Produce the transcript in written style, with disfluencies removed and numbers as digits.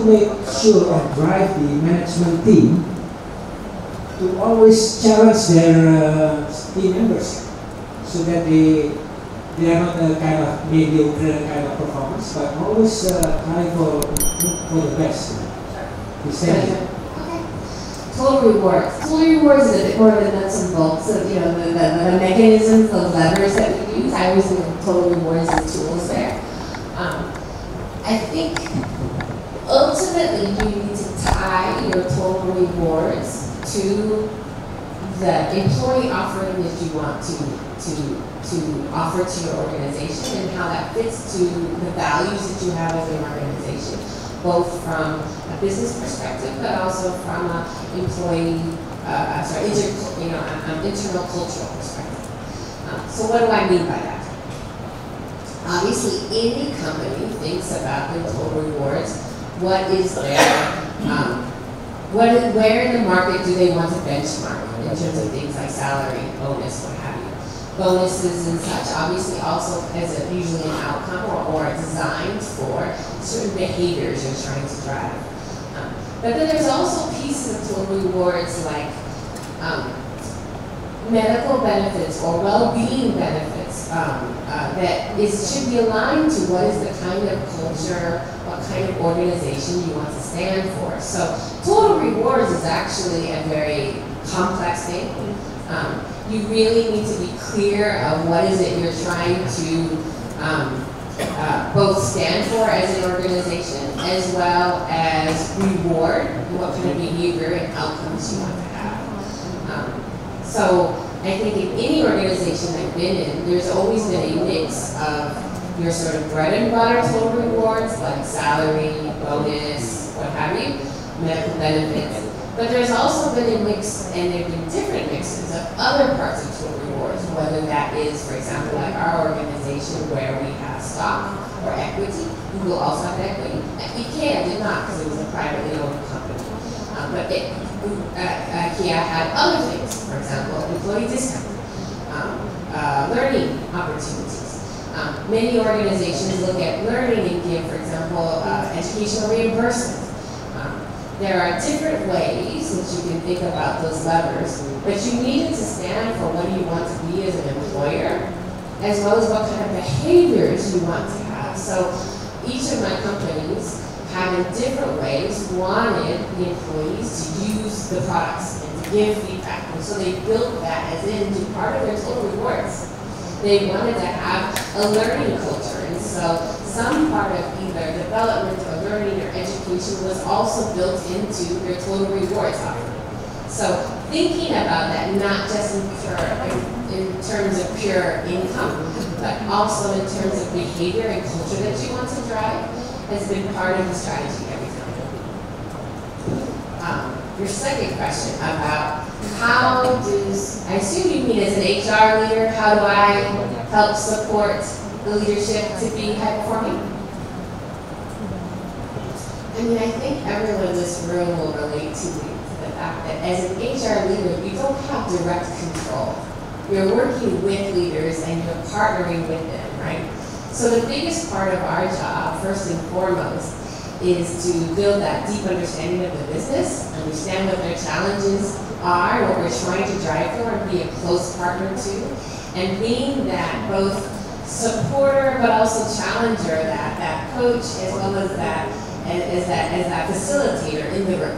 to make sure or drive the management team to always challenge their team members, so that they are not a kind of mediocre kind of performance, but always try for the best. Okay. Total rewards. Total rewards is a bit more of the nuts and bolts of the mechanisms, the levers that we use. I always think of total rewards as tools there. I think ultimately you need to tie your total rewards to the employee offering that you want to offer to your organization, and how that fits to the values that you have as an organization, both from a business perspective, but also from an employee, internal cultural perspective. So what do I mean by that? Obviously, any company thinks about their total rewards. What is their where in the market do they want to benchmark in terms of things like salary, bonus, what have you? Bonuses and such, obviously also as usually an outcome or designed for certain behaviors you're trying to drive. But then there's also pieces of total rewards like medical benefits or well-being benefits should be aligned to what is the kind of culture, what kind of organization you want to stand for. So total rewards is actually a very complex thing. You really need to be clear of what is it you're trying to both stand for as an organization, as well as reward, and what kind of behavior and outcomes you want to have. So I think in any organization I've been in, there's always been a mix of your sort of bread and butter total rewards, like salary, bonus, what have you, medical benefits. But there's also been a mix, and there have been different mixes of other parts of total rewards, whether that is, for example, like our organization where we have stock or equity. Google also have equity. IKEA did not, because it was a privately owned company. But IKEA had other things, for example, employee discount, learning opportunities. Many organizations look at learning and give, for example, educational reimbursement. There are different ways that you can think about those levers, but you need to stand for what you want to be as an employer, as well as what kind of behaviors you want to have. So each of my companies have in different ways wanted the employees to use the products and to give feedback. And so they built that as into part of their total rewards. They wanted to have a learning culture, and so some part of either development or learning or education was also built into their total rewards offering. So thinking about that, not just in terms of pure income, but also in terms of behavior and culture that you want to drive, has been part of the strategy every time. Your second question about how does, I assume you mean as an HR leader, how do I help support the leadership to be high performing? I mean, I think everyone in this room will relate to the fact that as an HR leader, you don't have direct control. You're working with leaders and you're partnering with them, right? So the biggest part of our job, first and foremost, is to build that deep understanding of the business, understand what their challenges are, what we're trying to drive for, and be a close partner to, and being that both supporter but also challenger, that coach, as well as that facilitator in the room.